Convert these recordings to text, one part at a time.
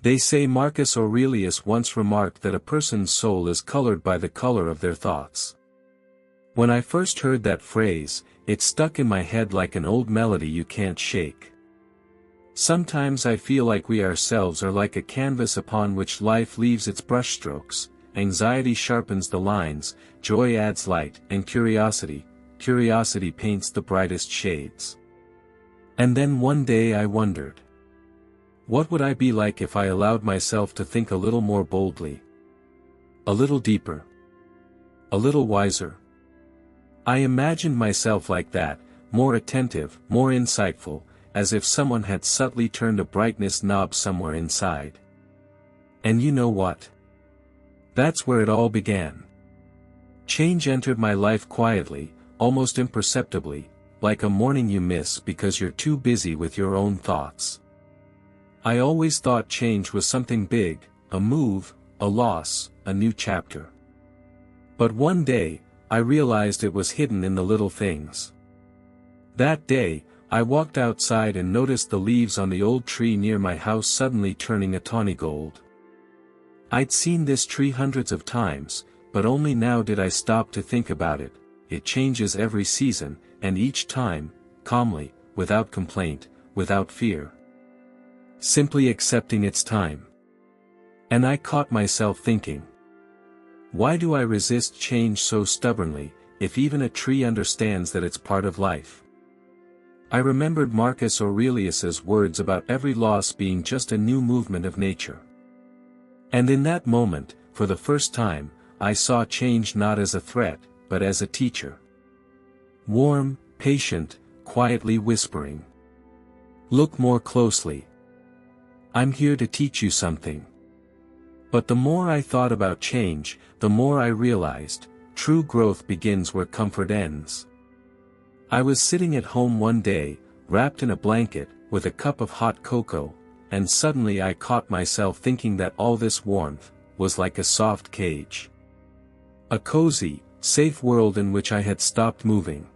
They say Marcus Aurelius once remarked that a person's soul is colored by the color of their thoughts. When I first heard that phrase, it stuck in my head like an old melody you can't shake. Sometimes I feel like we ourselves are like a canvas upon which life leaves its brushstrokes. Anxiety sharpens the lines, joy adds light, and curiosity paints the brightest shades. And then one day I wondered, what would I be like if I allowed myself to think a little more boldly? A little deeper? A little wiser? I imagined myself like that, more attentive, more insightful, as if someone had subtly turned a brightness knob somewhere inside. And you know what? That's where it all began. Change entered my life quietly, almost imperceptibly, like a morning you miss because you're too busy with your own thoughts. I always thought change was something big, a move, a loss, a new chapter. But one day, I realized it was hidden in the little things. That day, I walked outside and noticed the leaves on the old tree near my house suddenly turning a tawny gold. I'd seen this tree hundreds of times, but only now did I stop to think about it. It changes every season, and each time, calmly, without complaint, without fear. Simply accepting its time. And I caught myself thinking, why do I resist change so stubbornly, if even a tree understands that it's part of life? I remembered Marcus Aurelius's words about every loss being just a new movement of nature. And in that moment, for the first time, I saw change not as a threat, but as a teacher. Warm, patient, quietly whispering. Look more closely. I'm here to teach you something. But the more I thought about change, the more I realized, true growth begins where comfort ends. I was sitting at home one day, wrapped in a blanket, with a cup of hot cocoa, and suddenly I caught myself thinking that all this warmth was like a soft cage. A cozy, safe world in which I had stopped moving.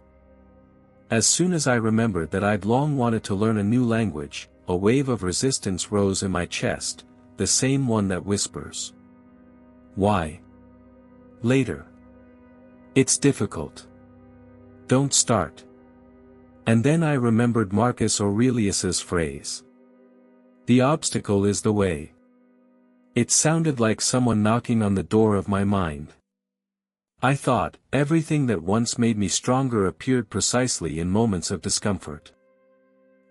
As soon as I remembered that I'd long wanted to learn a new language, a wave of resistance rose in my chest, the same one that whispers. Why? Later. It's difficult. Don't start. And then I remembered Marcus Aurelius's phrase. The obstacle is the way. It sounded like someone knocking on the door of my mind. I thought, everything that once made me stronger appeared precisely in moments of discomfort.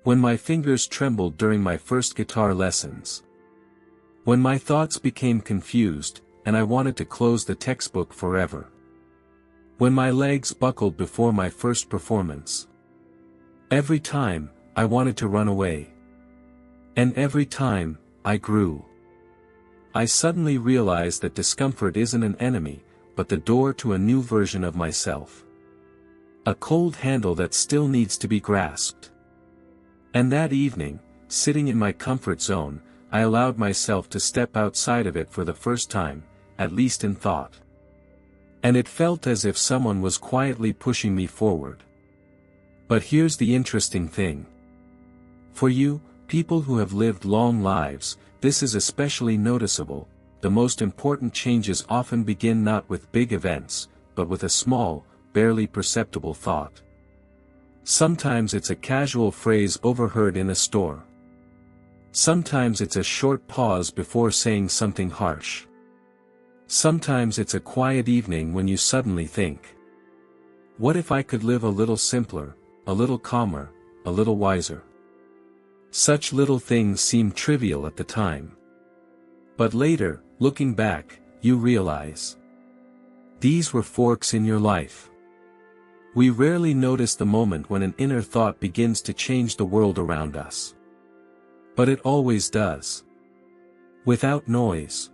When my fingers trembled during my first guitar lessons. When my thoughts became confused, and I wanted to close the textbook forever. When my legs buckled before my first performance. Every time, I wanted to run away. And every time, I grew. I suddenly realized that discomfort isn't an enemy, but the door to a new version of myself. A cold handle that still needs to be grasped. And that evening, sitting in my comfort zone, I allowed myself to step outside of it for the first time, at least in thought. And it felt as if someone was quietly pushing me forward. But here's the interesting thing. For you, people who have lived long lives, this is especially noticeable. The most important changes often begin not with big events, but with a small, barely perceptible thought. Sometimes it's a casual phrase overheard in a store. Sometimes it's a short pause before saying something harsh. Sometimes it's a quiet evening when you suddenly think, what if I could live a little simpler, a little calmer, a little wiser? Such little things seem trivial at the time. But later, looking back, you realize these were forks in your life. We rarely notice the moment when an inner thought begins to change the world around us. But it always does. Without noise.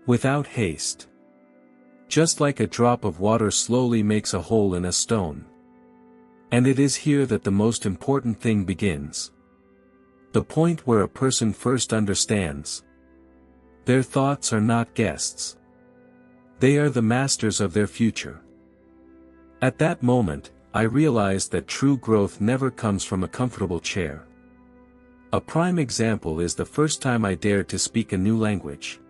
Without haste. Just like a drop of water slowly makes a hole in a stone. And it is here that the most important thing begins. The point where a person first understands. Their thoughts are not guests. They are the masters of their future. At that moment, I realized that true growth never comes from a comfortable chair. A prime example is the first time I dared to speak a new language.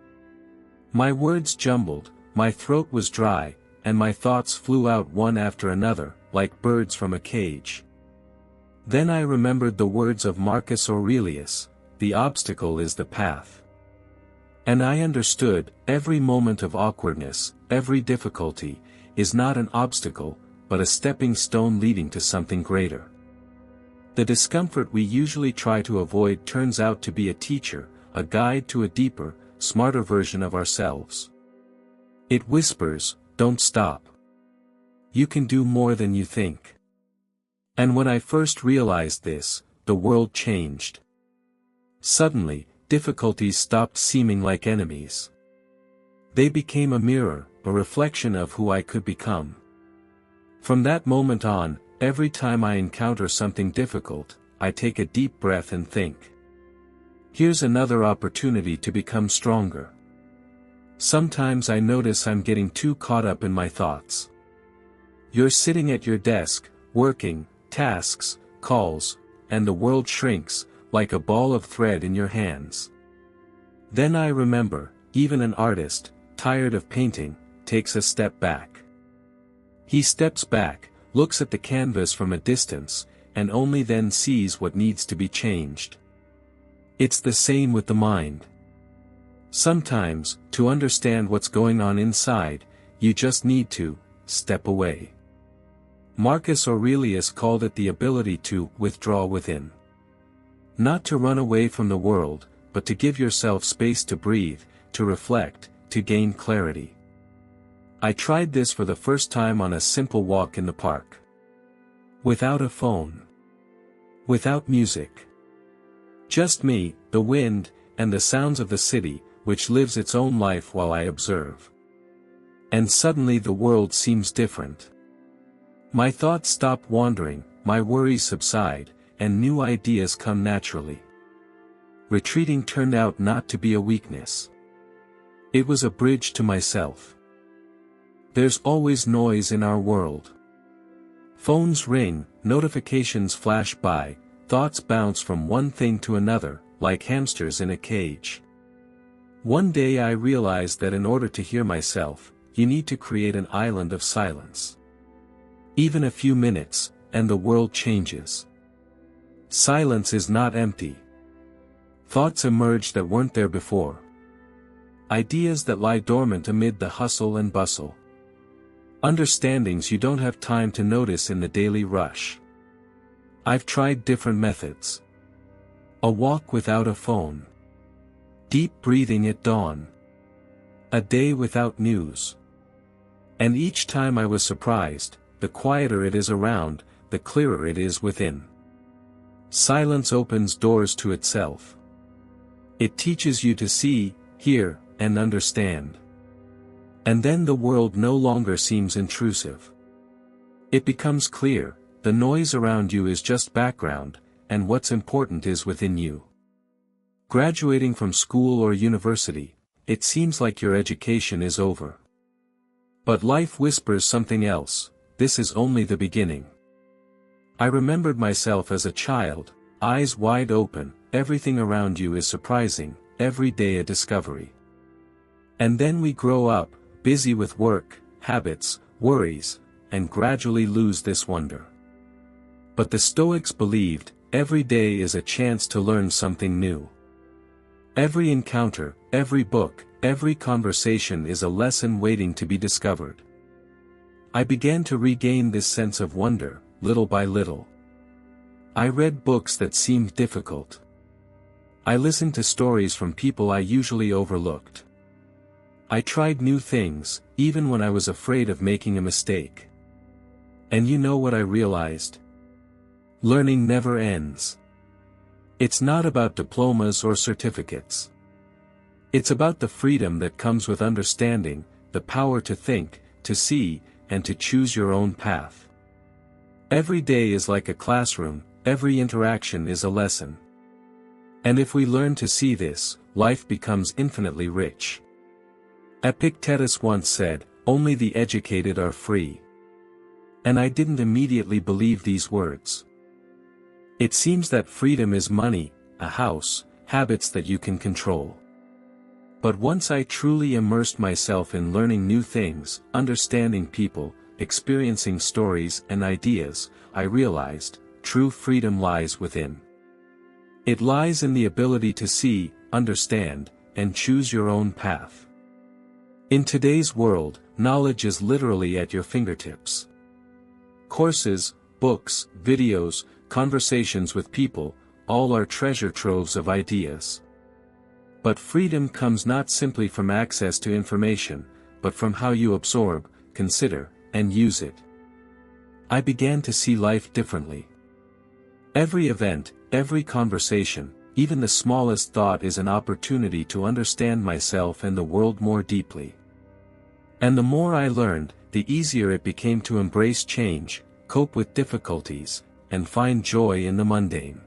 My words jumbled, my throat was dry, and my thoughts flew out one after another, like birds from a cage. Then I remembered the words of Marcus Aurelius, "The obstacle is the path." And I understood, every moment of awkwardness, every difficulty, is not an obstacle, but a stepping stone leading to something greater. The discomfort we usually try to avoid turns out to be a teacher, a guide to a deeper, smarter version of ourselves. It whispers, "Don't stop. You can do more than you think." And when I first realized this, the world changed. Suddenly, difficulties stopped seeming like enemies. They became a mirror, a reflection of who I could become. From that moment on, every time I encounter something difficult, I take a deep breath and think, here's another opportunity to become stronger. Sometimes I notice I'm getting too caught up in my thoughts. You're sitting at your desk, working, tasks, calls, and the world shrinks, like a ball of thread in your hands. Then I remember, even an artist, tired of painting, takes a step back. He steps back, looks at the canvas from a distance, and only then sees what needs to be changed. It's the same with the mind. Sometimes, to understand what's going on inside, you just need to step away. Marcus Aurelius called it the ability to withdraw within. Not to run away from the world, but to give yourself space to breathe, to reflect, to gain clarity. I tried this for the first time on a simple walk in the park. Without a phone. Without music. Just me, the wind, and the sounds of the city, which lives its own life while I observe. And suddenly the world seems different. My thoughts stop wandering, my worries subside, and new ideas come naturally. Retreating turned out not to be a weakness. It was a bridge to myself. There's always noise in our world. Phones ring, notifications flash by, thoughts bounce from one thing to another, like hamsters in a cage. One day I realized that in order to hear myself, you need to create an island of silence. Even a few minutes, and the world changes. Silence is not empty. Thoughts emerge that weren't there before. Ideas that lie dormant amid the hustle and bustle. Understandings you don't have time to notice in the daily rush. I've tried different methods. A walk without a phone. Deep breathing at dawn. A day without news. And each time I was surprised, the quieter it is around, the clearer it is within. Silence opens doors to itself. It teaches you to see, hear, and understand. And then the world no longer seems intrusive. It becomes clear, the noise around you is just background, and what's important is within you. Graduating from school or university, it seems like your education is over. But life whispers something else, this is only the beginning. I remembered myself as a child, eyes wide open, everything around you is surprising, every day a discovery. And then we grow up, busy with work, habits, worries, and gradually lose this wonder. But the Stoics believed, every day is a chance to learn something new. Every encounter, every book, every conversation is a lesson waiting to be discovered. I began to regain this sense of wonder, little by little. I read books that seemed difficult. I listened to stories from people I usually overlooked. I tried new things, even when I was afraid of making a mistake. And you know what I realized? Learning never ends. It's not about diplomas or certificates. It's about the freedom that comes with understanding, the power to think, to see, and to choose your own path. Every day is like a classroom, every interaction is a lesson. And if we learn to see this, life becomes infinitely rich. Epictetus once said, "Only the educated are free." And I didn't immediately believe these words. It seems that freedom is money, a house, habits that you can control. But once I truly immersed myself in learning new things, understanding people, experiencing stories and ideas, I realized, true freedom lies within. It lies in the ability to see, understand, and choose your own path. In today's world, knowledge is literally at your fingertips. Courses, books, videos, conversations with people, all are treasure troves of ideas. But freedom comes not simply from access to information, but from how you absorb, consider, and use it. I began to see life differently. Every event, every conversation, even the smallest thought is an opportunity to understand myself and the world more deeply. And the more I learned, the easier it became to embrace change, cope with difficulties, and find joy in the mundane.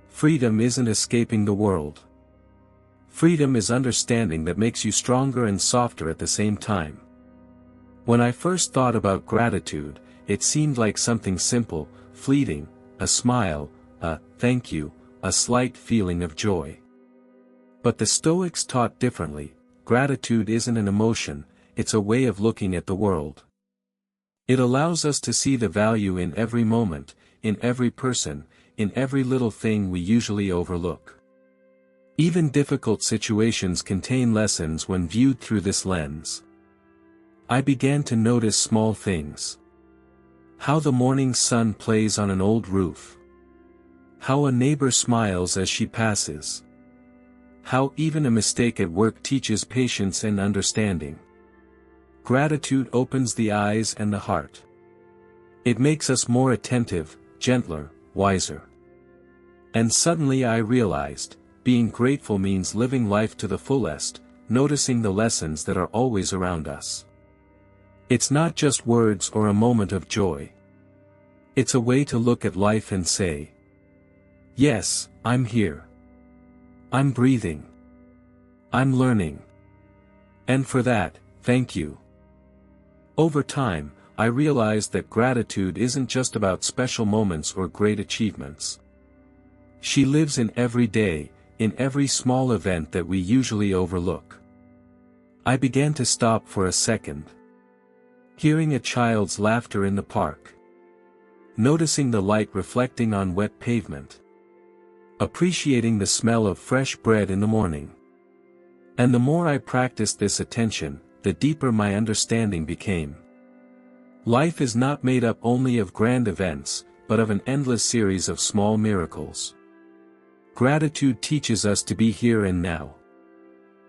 Freedom isn't escaping the world. Freedom is understanding that makes you stronger and softer at the same time. When I first thought about gratitude, it seemed like something simple, fleeting, a smile, a thank you, a slight feeling of joy. But the Stoics taught differently. Gratitude isn't an emotion, it's a way of looking at the world. It allows us to see the value in every moment, in every person, in every little thing we usually overlook. Even difficult situations contain lessons when viewed through this lens. I began to notice small things. How the morning sun plays on an old roof. How a neighbor smiles as she passes. How even a mistake at work teaches patience and understanding. Gratitude opens the eyes and the heart. It makes us more attentive, gentler, wiser. And suddenly I realized, being grateful means living life to the fullest, noticing the lessons that are always around us. It's not just words or a moment of joy. It's a way to look at life and say, yes, I'm here. I'm breathing. I'm learning. And for that, thank you. Over time, I realized that gratitude isn't just about special moments or great achievements. She lives in every day, in every small event that we usually overlook. I began to stop for a second. Hearing a child's laughter in the park. Noticing the light reflecting on wet pavement. Appreciating the smell of fresh bread in the morning. And the more I practiced this attention, the deeper my understanding became. Life is not made up only of grand events, but of an endless series of small miracles. Gratitude teaches us to be here and now.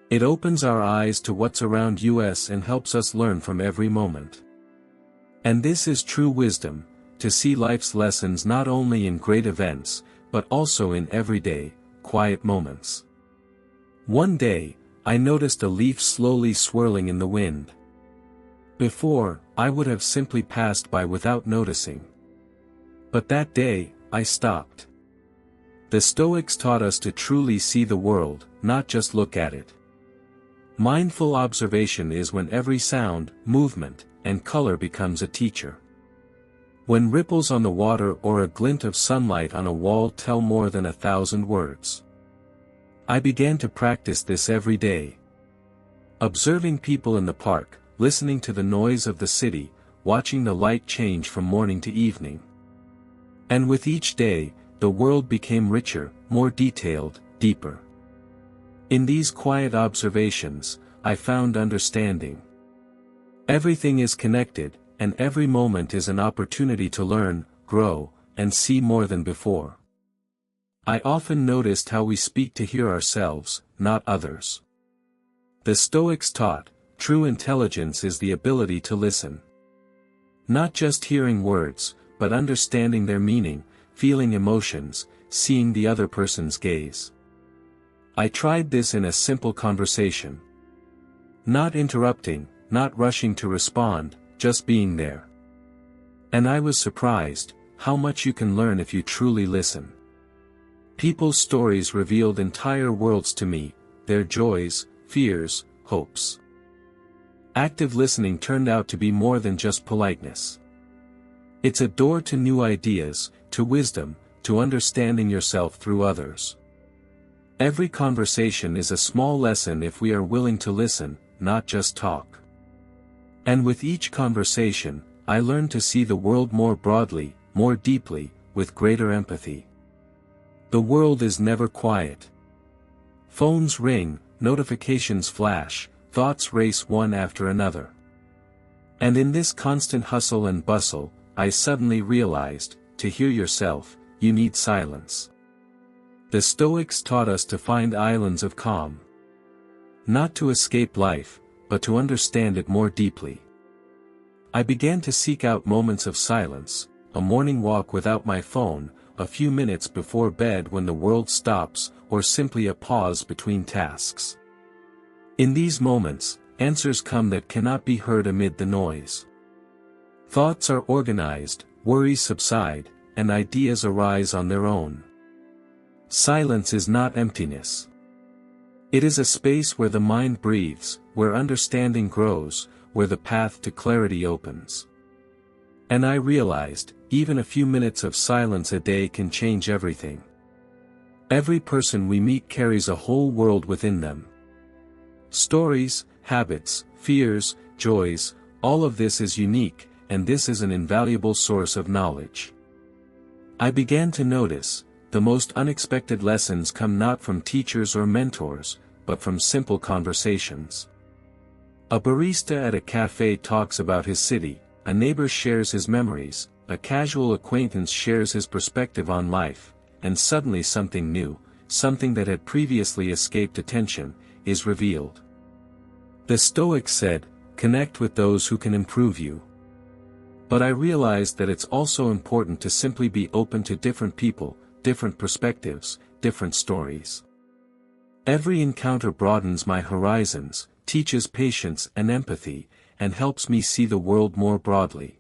It opens our eyes to what's around us and helps us learn from every moment. And this is true wisdom, to see life's lessons not only in great events, but also in everyday, quiet moments. One day, I noticed a leaf slowly swirling in the wind. Before, I would have simply passed by without noticing. But that day, I stopped. The Stoics taught us to truly see the world, not just look at it. Mindful observation is when every sound, movement, and color becomes a teacher. When ripples on the water or a glint of sunlight on a wall tell more than 1,000 words. I began to practice this every day. Observing people in the park, listening to the noise of the city, watching the light change from morning to evening. And with each day, the world became richer, more detailed, deeper. In these quiet observations, I found understanding. Everything is connected, and every moment is an opportunity to learn, grow, and see more than before. I often noticed how we speak to hear ourselves, not others. The Stoics taught, true intelligence is the ability to listen. Not just hearing words, but understanding their meaning, feeling emotions, seeing the other person's gaze. I tried this in a simple conversation. Not interrupting, not rushing to respond, just being there. And I was surprised, how much you can learn if you truly listen. People's stories revealed entire worlds to me, their joys, fears, hopes. Active listening turned out to be more than just politeness. It's a door to new ideas, to wisdom, to understanding yourself through others. Every conversation is a small lesson if we are willing to listen, not just talk. And with each conversation, I learn to see the world more broadly, more deeply, with greater empathy. The world is never quiet. Phones ring, notifications flash, thoughts race one after another. And in this constant hustle and bustle, I suddenly realized, to hear yourself, you need silence. The Stoics taught us to find islands of calm. Not to escape life, but to understand it more deeply. I began to seek out moments of silence, a morning walk without my phone, a few minutes before bed when the world stops, or simply a pause between tasks. In these moments, answers come that cannot be heard amid the noise. Thoughts are organized, worries subside, and ideas arise on their own. Silence is not emptiness. It is a space where the mind breathes, where understanding grows, where the path to clarity opens. And I realized, even a few minutes of silence a day can change everything. Every person we meet carries a whole world within them. Stories, habits, fears, joys, all of this is unique, and this is an invaluable source of knowledge. I began to notice, the most unexpected lessons come not from teachers or mentors, but from simple conversations. A barista at a cafe talks about his city, a neighbor shares his memories, a casual acquaintance shares his perspective on life, and suddenly something new, something that had previously escaped attention, is revealed. The Stoics said, connect with those who can improve you. But I realized that it's also important to simply be open to different people, different perspectives, different stories. Every encounter broadens my horizons, teaches patience and empathy, and helps me see the world more broadly.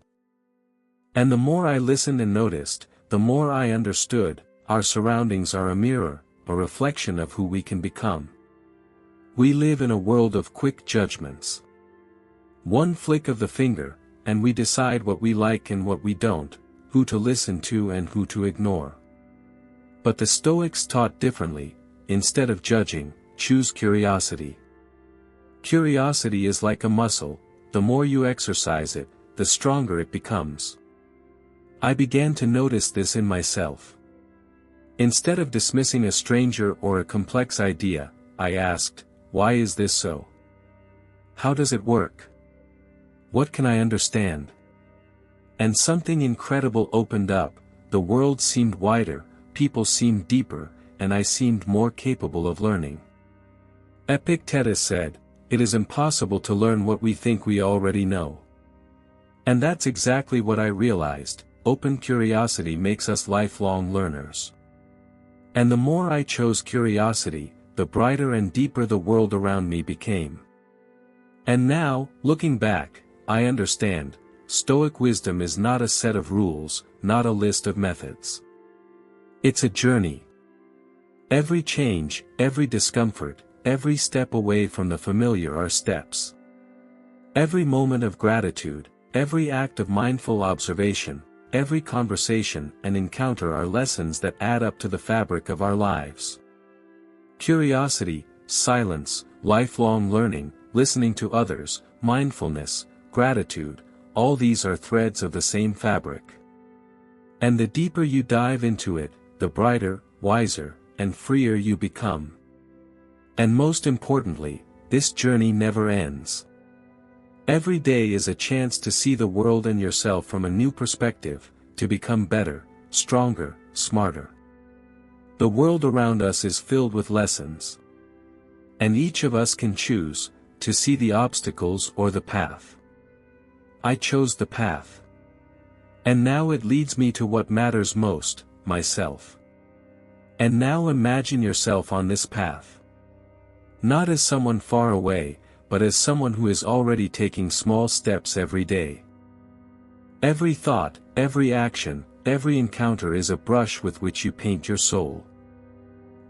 And the more I listened and noticed, the more I understood, our surroundings are a mirror, a reflection of who we can become. We live in a world of quick judgments. One flick of the finger, and we decide what we like and what we don't, who to listen to and who to ignore. But the Stoics taught differently. Instead of judging, choose curiosity. Curiosity is like a muscle, the more you exercise it, the stronger it becomes. I began to notice this in myself. Instead of dismissing a stranger or a complex idea, I asked, why is this so? How does it work? What can I understand? And something incredible opened up, the world seemed wider, people seemed deeper, and I seemed more capable of learning. Epictetus said, it is impossible to learn what we think we already know. And that's exactly what I realized, open curiosity makes us lifelong learners. And the more I chose curiosity, the brighter and deeper the world around me became. And now, looking back, I understand, Stoic wisdom is not a set of rules, not a list of methods. It's a journey. Every change, every discomfort, every step away from the familiar are steps. Every moment of gratitude, every act of mindful observation, every conversation and encounter are lessons that add up to the fabric of our lives. Curiosity, silence, lifelong learning, listening to others, mindfulness, gratitude, all these are threads of the same fabric. And the deeper you dive into it, the brighter, wiser, and freer you become. And most importantly, this journey never ends. Every day is a chance to see the world and yourself from a new perspective, to become better, stronger, smarter. The world around us is filled with lessons. And each of us can choose, to see the obstacles or the path. I chose the path. And now it leads me to what matters most, myself. And now imagine yourself on this path. Not as someone far away, but as someone who is already taking small steps every day. Every thought, every action, every encounter is a brush with which you paint your soul.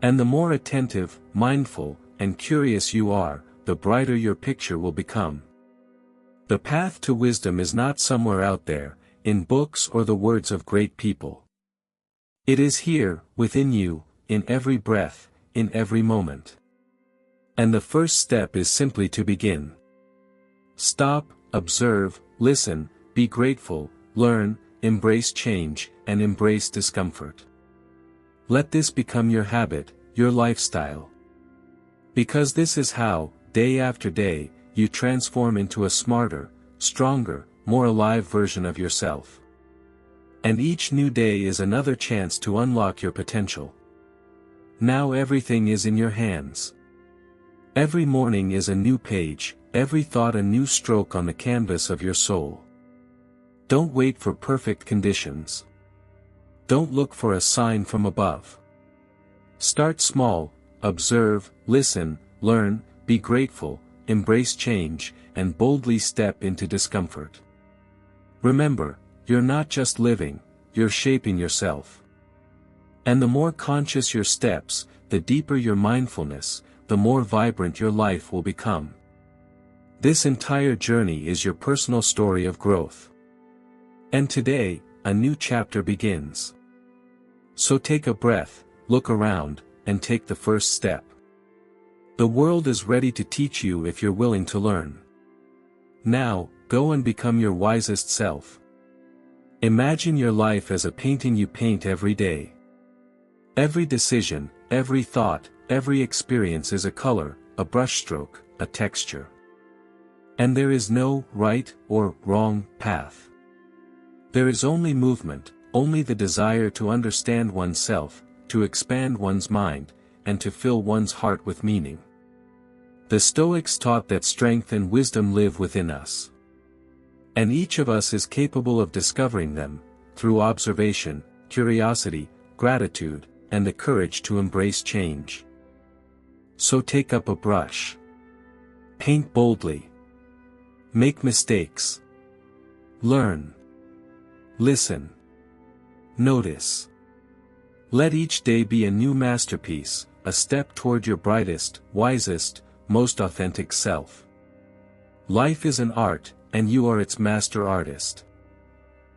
And the more attentive, mindful, and curious you are, the brighter your picture will become. The path to wisdom is not somewhere out there, in books or the words of great people. It is here, within you, in every breath, in every moment. And the first step is simply to begin. Stop, observe, listen, be grateful, learn, embrace change, and embrace discomfort. Let this become your habit, your lifestyle. Because this is how, day after day, you transform into a smarter, stronger, more alive version of yourself. And each new day is another chance to unlock your potential. Now everything is in your hands. Every morning is a new page, every thought a new stroke on the canvas of your soul. Don't wait for perfect conditions. Don't look for a sign from above. Start small, observe, listen, learn, be grateful, embrace change, and boldly step into discomfort. Remember, you're not just living, you're shaping yourself. And the more conscious your steps, the deeper your mindfulness, the more vibrant your life will become. This entire journey is your personal story of growth. And today, a new chapter begins. So take a breath, look around, and take the first step. The world is ready to teach you if you're willing to learn. Now, go and become your wisest self. Imagine your life as a painting you paint every day. Every decision, every thought, every experience is a color, a brushstroke, a texture. And there is no right or wrong path. There is only movement, only the desire to understand oneself, to expand one's mind, and to fill one's heart with meaning. The Stoics taught that strength and wisdom live within us. And each of us is capable of discovering them, through observation, curiosity, gratitude, and the courage to embrace change. So take up a brush. Paint boldly. Make mistakes. Learn. Listen. Notice. Let each day be a new masterpiece, a step toward your brightest, wisest, most authentic self. Life is an art, and you are its master artist.